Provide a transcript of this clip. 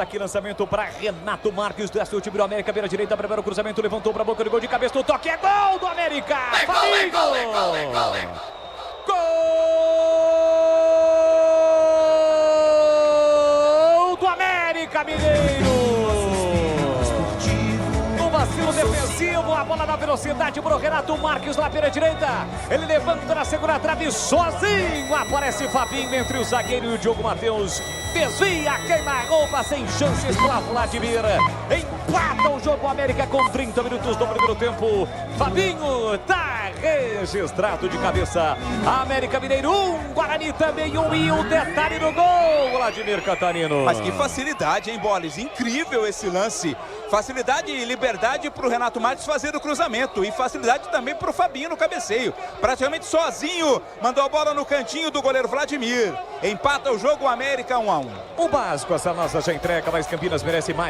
está aqui, lançamento para Renato Marques, desce o time do América, beira direita, prepara o cruzamento, levantou para a boca do gol de cabeça, o toque é gol do América! Gol do América Mineiro! Vacilo defensivo, a bola na velocidade para o Renato Marques lá pela direita. Ele levanta na segunda trave sozinho. Aparece Fabinho entre o zagueiro e o Diogo Matheus. Desvia, queima a roupa, sem chances para Vladimir. Empata o jogo América com 30 minutos do primeiro tempo. Fabinho tá registrado de cabeça. América Mineiro 1, Guarani também 1 e o detalhe no gol, Vladimir Catarino. Mas que facilidade, hein, Boles? Incrível esse lance. Facilidade e liberdade para o Renato Marques fazer o cruzamento. E facilidade também para o Fabinho no cabeceio. Praticamente sozinho, mandou a bola no cantinho do goleiro Vladimir. Empata o jogo, América 1 a 1. O básico, essa nossa já entrega, mas Campinas merece mais.